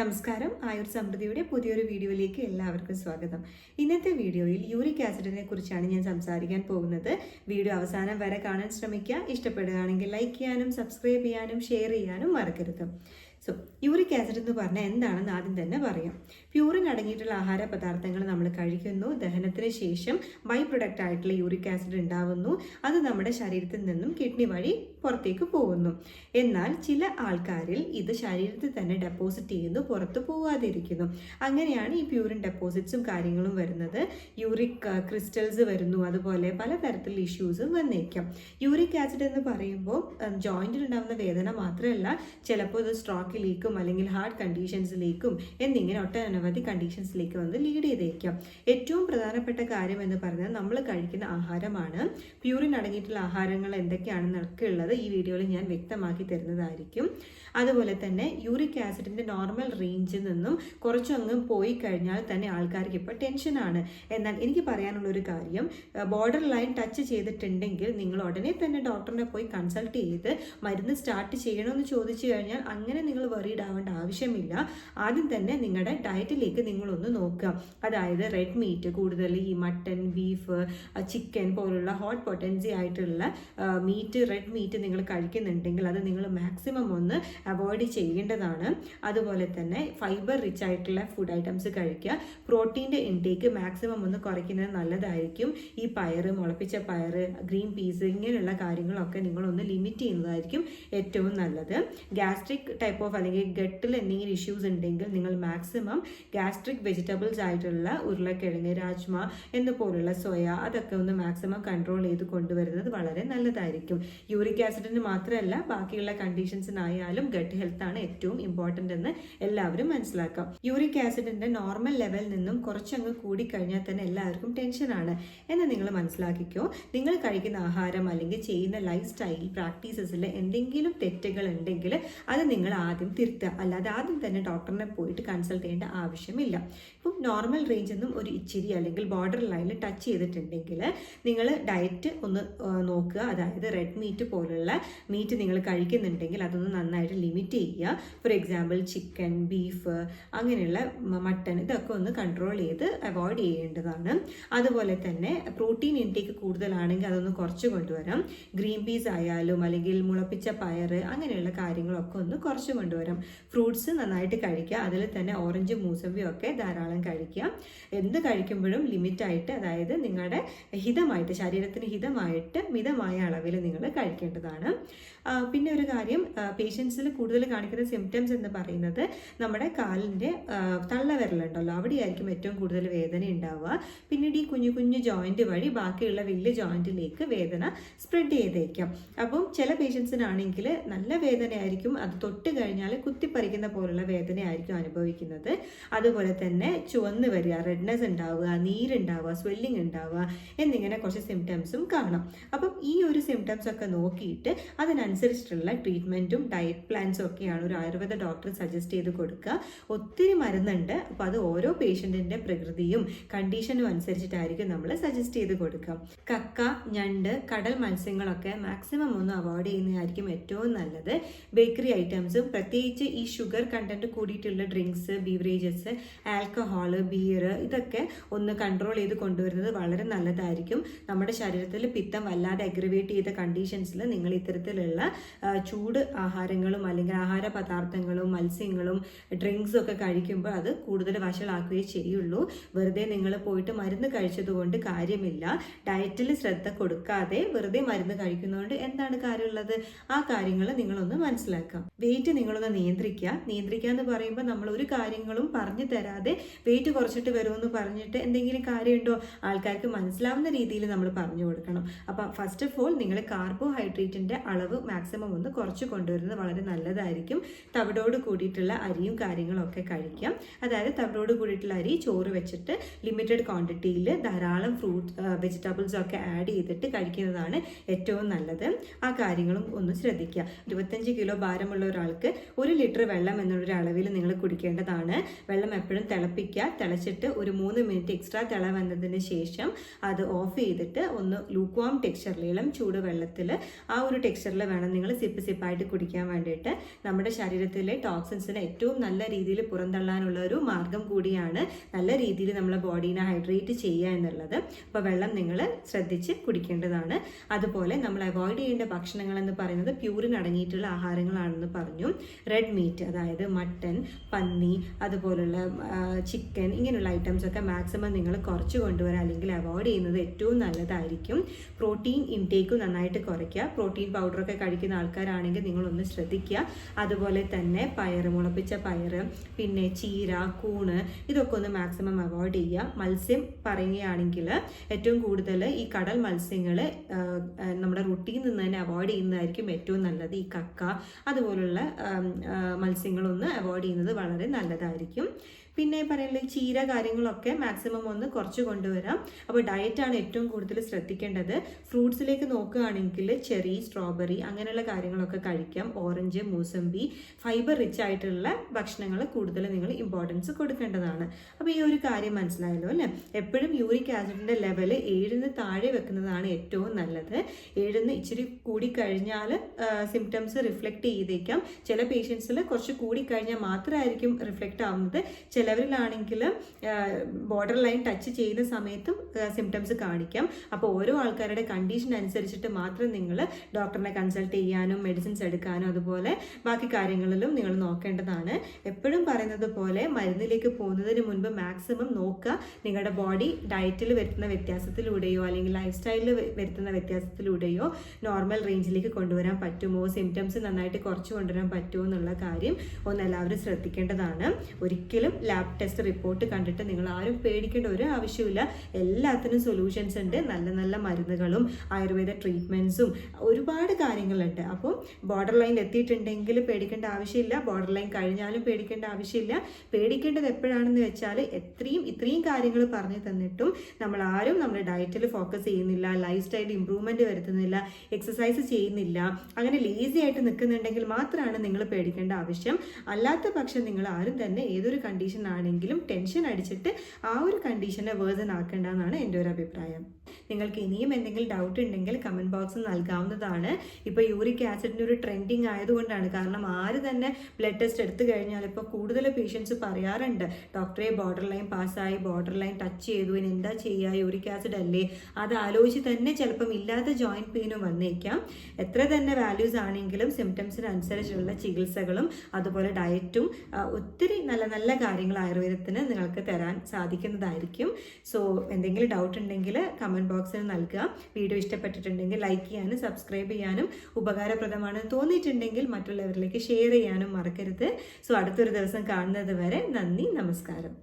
നമസ്കാരം. ആയുർ സമൃദ്ധിയുടെ പുതിയൊരു വീഡിയോയിലേക്ക് എല്ലാവർക്കും സ്വാഗതം. ഇന്നത്തെ വീഡിയോയിൽ യൂറിക് ആസിഡിനെ കുറിച്ചാണ് ഞാൻ സംസാരിക്കാൻ പോകുന്നത്. വീഡിയോ അവസാനം വരെ കാണാൻ ശ്രമിക്കുക. ഇഷ്ടപ്പെടുകയാണെങ്കിൽ ലൈക്ക് ചെയ്യാനും സബ്സ്ക്രൈബ് ചെയ്യാനും ഷെയർ ചെയ്യാനും മറക്കരുത്. യൂറിക് ആസിഡ് എന്ന് പറഞ്ഞാൽ എന്താണെന്ന് ആദ്യം തന്നെ പറയാം. പ്യൂറിൻ അടങ്ങിയിട്ടുള്ള ആഹാര പദാർത്ഥങ്ങൾ നമ്മൾ കഴിക്കുന്നു. ദഹനത്തിന് ശേഷം ബൈ പ്രൊഡക്റ്റ് ആയിട്ടുള്ള യൂറിക് ആസിഡ് ഉണ്ടാവുന്നു. അത് നമ്മുടെ ശരീരത്തിൽ നിന്നും കിഡ്നി വഴി പുറത്തേക്ക് പോകുന്നു. എന്നാൽ ചില ആൾക്കാരിൽ ഇത് ശരീരത്തിൽ തന്നെ ഡെപ്പോസിറ്റ് ചെയ്യുന്നു, പുറത്തു പോവാതിരിക്കുന്നു. അങ്ങനെയാണ് ഈ പ്യൂറിൻ ഡെപ്പോസിറ്റ്സും കാര്യങ്ങളും വരുന്നത്. യൂറിക് ക്രിസ്റ്റൽസ് വരുന്നു, അതുപോലെ പലതരത്തിലുള്ള ഇഷ്യൂസും വന്നേക്കാം. യൂറിക് ആസിഡ് എന്ന് പറയുമ്പോൾ ജോയിന്റിൽ ഉണ്ടാകുന്ന വേദന മാത്രമല്ല, ചിലപ്പോൾ ഇത് സ്ട്രോക്കിലേക്കും അല്ലെങ്കിൽ ഹാർട്ട് കണ്ടീഷൻസിലേക്കും എന്നിങ്ങനെ ഒട്ടനവധി കണ്ടീഷൻസിലേക്ക് വന്ന് ലീഡ് ചെയ്തേക്കാം. ഏറ്റവും പ്രധാനപ്പെട്ട കാര്യം എന്ന് പറയുന്നത് നമ്മൾ കഴിക്കുന്ന ആഹാരമാണ്. പ്യൂറിൻ അടങ്ങിയിട്ടുള്ള ആഹാരങ്ങൾ എന്തൊക്കെയാണെന്നൊക്കെ ഉള്ളത് ഈ വീഡിയോയിൽ ഞാൻ വ്യക്തമാക്കി തരുന്നതായിരിക്കും. അതുപോലെ തന്നെ യൂറിക് ആസിഡിന്റെ നോർമൽ റേഞ്ചിൽ നിന്നും കുറച്ചങ്ങ് പോയി കഴിഞ്ഞാൽ തന്നെ ആൾക്കാർക്ക് ഇപ്പോൾ ടെൻഷനാണ്. എന്നാൽ എനിക്ക് പറയാനുള്ള ഒരു കാര്യം, ബോർഡർ ലൈൻ ടച്ച് ചെയ്തിട്ടുണ്ടെങ്കിൽ നിങ്ങൾ ഉടനെ തന്നെ ഡോക്ടറിനെ പോയി കൺസൾട്ട് ചെയ്ത് മരുന്ന് സ്റ്റാർട്ട് ചെയ്യണമെന്ന് ചോദിച്ചു കഴിഞ്ഞാൽ അങ്ങനെ നിങ്ങൾ വറീഡ് ആവേണ്ട ആവശ്യമില്ല. ആദ്യം തന്നെ നിങ്ങളുടെ ഡയറ്റിലേക്ക് നിങ്ങളൊന്ന് നോക്കുക. അതായത് റെഡ് മീറ്റ്, കൂടുതൽ ഈ മട്ടൻ, ബീഫ്, ചിക്കൻ പോലുള്ള ഹോട്ട് പൊട്ടൻസി ആയിട്ടുള്ള മീറ്റ്, റെഡ് മീറ്റ് നിങ്ങൾ കഴിക്കുന്നുണ്ടെങ്കിൽ അത് നിങ്ങൾ മാക്സിമം ഒന്ന് അവോയ്ഡ് ചെയ്യേണ്ടതാണ്. അതുപോലെ തന്നെ ഫൈബർ റിച്ച് ആയിട്ടുള്ള ഫുഡ് ഐറ്റംസ് കഴിക്കുക. പ്രോട്ടീൻ്റെ ഇൻടേക്ക് മാക്സിമം ഒന്ന് കുറയ്ക്കുന്നത് നല്ലതായിരിക്കും. ഈ പയറ്, മുളപ്പിച്ച പയറ്, ഗ്രീൻ പീസ് ഇങ്ങനെയുള്ള കാര്യങ്ങളൊക്കെ നിങ്ങളൊന്ന് ലിമിറ്റ് ചെയ്യുന്നതായിരിക്കും ഏറ്റവും നല്ലത്. ഗ്യാസ്ട്രിക് ടൈപ്പ് ഓഫ് അല്ലെങ്കിൽ ഗട്ടിൽ എന്തെങ്കിലും ഇഷ്യൂസ് ഉണ്ടെങ്കിൽ നിങ്ങൾ മാക്സിമം ഗ്യാസ്ട്രിക് വെജിറ്റബിൾസ് ആയിട്ടുള്ള ഉരുളക്കിഴങ്ങ്, രാജ്മ എന്നുപോലുള്ള സോയ അതൊക്കെ ഒന്ന് മാക്സിമം കൺട്രോൾ ചെയ്ത് കൊണ്ടുവരുന്നത് വളരെ നല്ലതായിരിക്കും. യൂറിക് ആസിഡിന് മാത്രമല്ല ബാക്കിയുള്ള കണ്ടീഷൻസിനായാലും ഗട്ട് ഹെൽത്ത് ആണ് ഏറ്റവും ഇമ്പോർട്ടൻ്റ് എന്ന് എല്ലാവരും മനസ്സിലാക്കാം. യൂറിക് ആസിഡിന്റെ നോർമൽ ലെവലിൽ നിന്നും കുറച്ചങ്ങ് കൂടിക്കഴിഞ്ഞാൽ തന്നെ എല്ലാവർക്കും ടെൻഷനാണ് എന്ന് നിങ്ങൾ മനസ്സിലാക്കിക്കോ. നിങ്ങൾ കഴിക്കുന്ന ആഹാരം അല്ലെങ്കിൽ ചെയ്യുന്ന ലൈഫ് സ്റ്റൈൽ പ്രാക്ടീസസിൽ എന്തെങ്കിലും തെറ്റുകൾ ഉണ്ടെങ്കിൽ അത് നിങ്ങൾ ആദ്യം തിരുത്തുക. അല്ലാതെ ആദ്യം തന്നെ ഡോക്ടറിനെ പോയിട്ട് കൺസൾട്ട് ചെയ്യേണ്ട ആവശ്യമില്ല. ഇപ്പം നോർമൽ റേഞ്ച് ഒന്നും ഒരു ഇച്ചിരി അല്ലെങ്കിൽ ബോർഡർ ലൈനിൽ ടച്ച് ചെയ്തിട്ടുണ്ടെങ്കിൽ നിങ്ങൾ ഡയറ്റ് ഒന്ന് നോക്കുക. അതായത് റെഡ് മീറ്റ് പോലുള്ള മീറ്റ് നിങ്ങൾ കഴിക്കുന്നുണ്ടെങ്കിൽ അതൊന്ന് നന്നായിട്ട് ലിമിറ്റ് ചെയ്യുക. ഫോർ എക്സാമ്പിൾ ചിക്കൻ, ബീഫ്, അങ്ങനെയുള്ള മട്ടൺ ഇതൊക്കെ ഒന്ന് കൺട്രോൾ ചെയ്ത് അവോയ്ഡ് ചെയ്യേണ്ടതാണ്. അതുപോലെ തന്നെ പ്രോട്ടീൻ ഇൻടേക്ക് കൂടുതലാണെങ്കിൽ അതൊന്ന് കുറച്ച് കൊണ്ടുവരാം. ഗ്രീൻ പീസ് ആയാലും അല്ലെങ്കിൽ മുളപ്പിച്ച പയറ് അങ്ങനെയുള്ള കാര്യങ്ങളൊക്കെ ഒന്ന് കുറച്ച് കൊണ്ടുവരാം. ഫ്രൂട്ട്സ് നന്നായിട്ട് കഴിക്കുക. അതിൽ തന്നെ ഓറഞ്ച്, മൂസമ്പി ഒക്കെ ധാരാളം കഴിക്കുക. എന്ത് കഴിക്കുമ്പോഴും ലിമിറ്റായിട്ട്, അതായത് നിങ്ങളുടെ ഹിതമായിട്ട്, ശരീരത്തിന് ഹിതമായിട്ട് മിതമായ അളവിൽ നിങ്ങൾ കഴിക്കേണ്ടതാണ്. പിന്നെ ഒരു കാര്യം, പേഷ്യൻസിൽ കൂടുതൽ കാണിക്കുന്ന സിംറ്റംസ് എന്ന് പറയുന്നത് നമ്മുടെ കാലിൻ്റെ തള്ളവിരലുണ്ടല്ലോ, അവിടെയായിരിക്കും ഏറ്റവും കൂടുതൽ വേദന ഉണ്ടാവുക. പിന്നീട് ഈ കുഞ്ഞു കുഞ്ഞു ജോയിന്റ് വഴി ബാക്കിയുള്ള വലിയ ജോയിന്റിലേക്ക് വേദന സ്പ്രെഡ് ചെയ്തേക്കാം. അപ്പം ചില പേഷ്യൻസിനാണെങ്കിൽ നല്ല വേദനയായിരിക്കും, അത് തൊട്ട് കഴിഞ്ഞാൽ കുത്തിപ്പറിക്കുന്ന പോലുള്ള വേദനയായിരിക്കും അനുഭവിക്കുന്നത്. അതുപോലെ തന്നെ ചുവന്ന് വരിക, റെഡ്നെസ് ഉണ്ടാവുക, നീരുണ്ടാവുക, സ്വെല്ലിംഗ് ഉണ്ടാവുക എന്നിങ്ങനെ കുറച്ച് സിംറ്റംസും കാണാം. അപ്പം ഈ ഒരു സിംറ്റംസ് ഒക്കെ നോക്കിയിട്ട് അതിനനുസരിച്ചിട്ടുള്ള ട്രീറ്റ്മെൻറ്റും ഡയറ്റ് പ്ലാൻസും ഒക്കെയാണ് ഒരു ആയുർവേദ ഡോക്ടർ സജസ്റ്റ് ചെയ്ത് കൊടുക്കുക. ഒത്തിരി മരുന്നുണ്ട്. അപ്പോൾ അത് ഓരോ പേഷ്യൻറ്റിൻ്റെ പ്രകൃതിയും കണ്ടീഷനും അനുസരിച്ചിട്ടായിരിക്കും നമ്മൾ സജസ്റ്റ് ചെയ്ത് കൊടുക്കുക. കക്ക, ഞണ്ട്, കടൽ മത്സ്യങ്ങളൊക്കെ മാക്സിമം ഒന്ന് അവോയ്ഡ് ചെയ്യുന്നതായിരിക്കും ഏറ്റവും നല്ലത്. ബേക്കറി ഐറ്റംസും പ്രത്യേകിച്ച് ഈ ഷുഗർ കണ്ടന്റ് കൂടിയിട്ടുള്ള ഡ്രിങ്ക്സ്, ബീവറേജസ്, ആൽക്കഹോൾ, ബിയർ ഇതൊക്കെ ഒന്ന് കൺട്രോൾ ചെയ്ത് കൊണ്ടുവരുന്നത് വളരെ നല്ലതായിരിക്കും. നമ്മുടെ ശരീരത്തിൽ പിത്തം വല്ലാതെ അഗ്രവേറ്റ് ചെയ്ത കണ്ടീഷൻസിൽ നിങ്ങൾ ഇത്തരത്തിലുള്ള ചൂട് ആഹാരങ്ങളും അല്ലെങ്കിൽ ആഹാര പദാർത്ഥങ്ങളും മത്സ്യങ്ങളും ഡ്രിങ്ക്സും ഒക്കെ കഴിക്കുമ്പോൾ അത് കൂടുതൽ വഷളാക്കുകയേ ചെയ്യുള്ളൂ. വെറുതെ നിങ്ങൾ പോയിട്ട് മരുന്ന് കഴിച്ചതുകൊണ്ട് കാര്യമില്ല. ഡയറ്റിൽ ശ്രദ്ധ കൊടുക്കാതെ വെറുതെ മരുന്ന് കഴിക്കുന്നതുകൊണ്ട് എന്താണ് കാര്യമുള്ളത്? ആ കാര്യങ്ങൾ നിങ്ങളൊന്ന് മനസ്സിലാക്കാം. വെയിറ്റ് നിങ്ങളൊന്ന് നിയന്ത്രിക്കുക എന്ന് പറയുമ്പോൾ നമ്മൾ ഒരു കാര്യങ്ങളും പറഞ്ഞു തരാതെ വെയിറ്റ് കുറച്ചിട്ട് വരുമെന്ന് പറഞ്ഞിട്ട് എന്തെങ്കിലും കാര്യമുണ്ടോ? ആൾക്കാർക്ക് മനസ്സിലാവുന്ന രീതിയിൽ നമ്മൾ പറഞ്ഞു കൊടുക്കണം. അപ്പം ഫസ്റ്റ് ഓഫ് ഓൾ നിങ്ങൾ കാർബോഹൈഡ്രേറ്റിന്റെ അളവ് മാക്സിമം ഒന്ന് കുറച്ച് കൊണ്ടുവരുന്നത് വളരെ നല്ലതായിരിക്കും. തവിടോട് കൂടിയിട്ടുള്ള അരിയും കാര്യങ്ങളും ഒക്കെ കഴിക്കാം. അതായത് തവിടോട് കൂടിയിട്ടുള്ള അരി ചോറ് വെച്ചിട്ട് ലിമിറ്റഡ് ക്വാണ്ടിറ്റിയിൽ ധാരാളം ഫ്രൂട്ട്സ്, വെജിറ്റബിൾസ് ഒക്കെ ആഡ് ചെയ്തിട്ട് കഴിക്കുന്നതാണ് ഏറ്റവും നല്ലത്. ആ കാര്യങ്ങളും ഒന്ന് ശ്രദ്ധിക്കുക. 25 കിലോ ഭാരമുള്ള ഒരാൾക്ക് 1 ലിറ്റർ വെള്ളം എന്നുള്ളൊരു അളവിൽ നിങ്ങൾ കുടിക്കേണ്ടതാണ്. വെള്ളം എപ്പോഴും തിളപ്പിക്കുക. തിളച്ചിട്ട് ഒരു 3 മിനിറ്റ് എക്സ്ട്രാ തിള വന്നതിന് ശേഷം അത് ഓഫ് ചെയ്തിട്ട് ഒന്ന് ലൂക്ക്വാം ടെക്സ്ചറിൽ, ഇളം ചൂട് വെള്ളത്തിൽ ആ ഒരു ടെക്സ്ചറിൽ വേണം നിങ്ങൾ സിപ്പായിട്ട് കുടിക്കാൻ വേണ്ടിയിട്ട്. നമ്മുടെ ശരീരത്തിലെ ടോക്സിൻസിനെ ഏറ്റവും നല്ല രീതിയിൽ പുറന്തള്ളാനുള്ള ഒരു മാർഗം കൂടിയാണ് നല്ല രീതിയിൽ നമ്മളെ ബോഡീനെ ഹൈഡ്രേറ്റ് ചെയ്യുക എന്നുള്ളത്. അപ്പോൾ വെള്ളം നിങ്ങൾ ശ്രദ്ധിച്ച് കുടിക്കേണ്ടതാണ്. അതുപോലെ നമ്മൾ അവോയ്ഡ് ചെയ്യേണ്ട ഭക്ഷണങ്ങൾ എന്ന് പറയുന്നത് പ്യൂറിൻ അടങ്ങിയിട്ടുള്ള ആഹാരങ്ങളാണെന്ന് പറഞ്ഞു. റെഡ് മീറ്റ്, അതായത് മട്ടൻ, പന്നി, അതുപോലുള്ള ചിക്കൻ, ഇങ്ങനെയുള്ള ഐറ്റംസ് ഒക്കെ മാക്സിമം നിങ്ങൾ കുറച്ച് കൊണ്ടുവരാൻ അല്ലെങ്കിൽ അവോയ്ഡ് ചെയ്യുന്നത് ഏറ്റവും നല്ലതായിരിക്കും. പ്രോട്ടീൻ ഇൻടേക്ക് നന്നായിട്ട് കുറയ്ക്കുക. പ്രോട്ടീൻ പൗഡറൊക്കെ കഴിക്കുന്ന ആൾക്കാരാണെങ്കിൽ നിങ്ങളൊന്ന് ശ്രദ്ധിക്കുക. അതുപോലെ തന്നെ മുളപ്പിച്ച പയറ്, പിന്നെ ചീര, കൂണ്, ഇതൊക്കെ ഒന്ന് മാക്സിമം അവോയ്ഡ് ചെയ്യുക. മത്സ്യം പറയുകയാണെങ്കിൽ ഏറ്റവും കൂടുതൽ ഈ കടൽ മത്സ്യങ്ങൾ നമ്മുടെ റുട്ടീനിൽ നിന്ന് തന്നെ അവോയ്ഡ് ചെയ്യുന്നതായിരിക്കും ഏറ്റവും നല്ലത്. ഈ കക്ക അതുപോലുള്ള മത്സ്യങ്ങളൊന്ന് അവോയ്ഡ് ചെയ്യുന്നത് വളരെ നല്ലതായിരിക്കും. പിന്നെ പറയുന്നത് ചീര കാര്യങ്ങളൊക്കെ മാക്സിമം ഒന്ന് കുറച്ച് കൊണ്ടുവരാം. അപ്പോൾ ഡയറ്റാണ് ഏറ്റവും കൂടുതൽ ശ്രദ്ധിക്കേണ്ടത്. ഫ്രൂട്ട്സിലേക്ക് നോക്കുകയാണെങ്കിൽ ചെറി, സ്ട്രോബെറി അങ്ങനെയുള്ള കാര്യങ്ങളൊക്കെ കഴിക്കാം. ഓറഞ്ച്, മൂസമ്പി, ഫൈബർ റിച്ച് ആയിട്ടുള്ള ഭക്ഷണങ്ങൾ കൂടുതൽ നിങ്ങൾ ഇമ്പോർട്ടൻസ് കൊടുക്കേണ്ടതാണ്. അപ്പോൾ ഈ ഒരു കാര്യം മനസ്സിലായല്ലോ അല്ലേ? എപ്പോഴും യൂറിക് ആസിഡിൻ്റെ ലെവൽ 7 താഴെ വെക്കുന്നതാണ് ഏറ്റവും നല്ലത്. 7 ഇച്ചിരി കൂടിക്കഴിഞ്ഞാൽ സിംറ്റംസ് റിഫ്ലക്റ്റ് ചെയ്തേക്കാം. ചില പേഷ്യൻസിൽ കുറച്ച് കൂടിക്കഴിഞ്ഞാൽ മാത്രമായിരിക്കും റിഫ്ലക്റ്റ് ആവുന്നത്. ചിലവരിലാണെങ്കിൽ ബോർഡർ ലൈൻ ടച്ച് ചെയ്യുന്ന സമയത്തും സിംറ്റംസ് കാണിക്കാം. അപ്പോൾ ഓരോ ആൾക്കാരുടെ കണ്ടീഷൻ അനുസരിച്ചിട്ട് മാത്രം നിങ്ങൾ ഡോക്ടറിനെ കൺസൾട്ട് ചെയ്യാനും മെഡിസിൻസ് എടുക്കാനും അതുപോലെ ബാക്കി കാര്യങ്ങളിലും നിങ്ങൾ നോക്കേണ്ടതാണ്. എപ്പോഴും പറയുന്നത് പോലെ മരുന്നിലേക്ക് പോകുന്നതിന് മുൻപ് മാക്സിമം നോക്കുക നിങ്ങളുടെ ബോഡി ഡയറ്റിൽ വരുത്തുന്ന വ്യത്യാസത്തിലൂടെയോ അല്ലെങ്കിൽ ലൈഫ് സ്റ്റൈലിൽ വരുത്തുന്ന വ്യത്യാസത്തിലൂടെയോ നോർമൽ റേഞ്ചിലേക്ക് കൊണ്ടുവരാൻ പറ്റുമോ, സിംറ്റംസ് നന്നായിട്ട് കുറച്ച് കൊണ്ടുവരാൻ പറ്റുമോ എന്നുള്ള കാര്യം ഒന്ന് എല്ലാവരും ശ്രദ്ധിക്കേണ്ടതാണ്. ഒരിക്കലും ലാബ് ടെസ്റ്റ് റിപ്പോർട്ട് കണ്ടിട്ട് നിങ്ങൾ ആരും പേടിക്കേണ്ട ഒരു ആവശ്യമില്ല. എല്ലാത്തിനും സൊല്യൂഷൻസ് ഉണ്ട്. നല്ല നല്ല മരുന്നുകളും ആയുർവേദ ട്രീറ്റ്മെൻറ്റ്സും ഒരുപാട് കാര്യങ്ങളുണ്ട്. അപ്പോൾ ബോർഡർ ലൈൻ എത്തിയിട്ടുണ്ടെങ്കിൽ പേടിക്കേണ്ട ആവശ്യമില്ല. ബോർഡർ ലൈൻ കഴിഞ്ഞാലും പേടിക്കേണ്ട ആവശ്യമില്ല. പേടിക്കേണ്ടത് എപ്പോഴാണെന്ന് വെച്ചാൽ ഇത്രയും കാര്യങ്ങൾ പറഞ്ഞു തന്നിട്ടും നമ്മൾ ആരും നമ്മുടെ ഡയറ്റിൽ ഫോക്കസ് ചെയ്യുന്നില്ല, ലൈഫ് സ്റ്റൈൽ ഇമ്പ്രൂവ്മെൻറ്റ് വരുത്തുന്നില്ല, എക്സസൈസ് ചെയ്യുന്നില്ല, അങ്ങനെ ലേസി ആയിട്ട് നിൽക്കുന്നുണ്ടെങ്കിൽ മാത്രമാണ് നിങ്ങൾ പേടിക്കേണ്ട ആവശ്യം. അല്ലാത്ത പക്ഷം നിങ്ങൾ ആരും തന്നെ ഏതൊരു കണ്ടീഷൻ ആണെങ്കിലും ടെൻഷൻ അടിച്ചിട്ട് ആ ഒരു കണ്ടീഷനെ വേഴ്സൺ ആക്കേണ്ടതെന്നാണ് എൻ്റെ ഒരു അഭിപ്രായം. നിങ്ങൾക്ക് ഇനിയും എന്തെങ്കിലും ഡൗട്ട് ഉണ്ടെങ്കിൽ കമൻറ്റ് ബോക്സിൽ നൽകാവുന്നതാണ്. ഇപ്പോൾ യൂറിക് ആസിഡിൻ്റെ ഒരു ട്രെൻഡിങ് ആയതുകൊണ്ടാണ്. കാരണം ആര് തന്നെ ബ്ലഡ് ടെസ്റ്റ് എടുത്തു കഴിഞ്ഞാൽ ഇപ്പോൾ കൂടുതൽ പേഷ്യൻസ് പറയാറുണ്ട്, ഡോക്ടറെ ബോർഡർ ലൈൻ പാസ്സായി, ബോർഡർ ലൈൻ ടച്ച് ചെയ്തു, ഇനി എന്താ ചെയ്യുക, യൂറിക് ആസിഡ് അല്ലേ? അത് ആലോചിച്ച് തന്നെ ചിലപ്പം ഇല്ലാത്ത ജോയിൻറ്റ് പെയിനും വന്നേക്കാം. എത്ര തന്നെ വാല്യൂസ് ആണെങ്കിലും സിംറ്റംസിനനുസരിച്ചുള്ള ചികിത്സകളും അതുപോലെ ഡയറ്റും ഒത്തിരി നല്ല നല്ല കാര്യങ്ങൾ ആയുർവേദത്തിന് നിങ്ങൾക്ക് തരാൻ സാധിക്കുന്നതായിരിക്കും. സോ എന്തെങ്കിലും ഡൗട്ട് ഉണ്ടെങ്കിൽ കമൻറ്റ് ബോക്സിൽ നൽകുക. വീഡിയോ ഇഷ്ടപ്പെട്ടിട്ടുണ്ടെങ്കിൽ ലൈക്ക് ചെയ്യാനും സബ്സ്ക്രൈബ് ചെയ്യാനും ഉപകാരപ്രദമാണെന്ന് തോന്നിയിട്ടുണ്ടെങ്കിൽ മറ്റുള്ളവരിലേക്ക് ഷെയർ ചെയ്യാനും മറക്കരുത്. സോ അടുത്തൊരു ദിവസം കാണുന്നത് വരെ നന്ദി, നമസ്കാരം.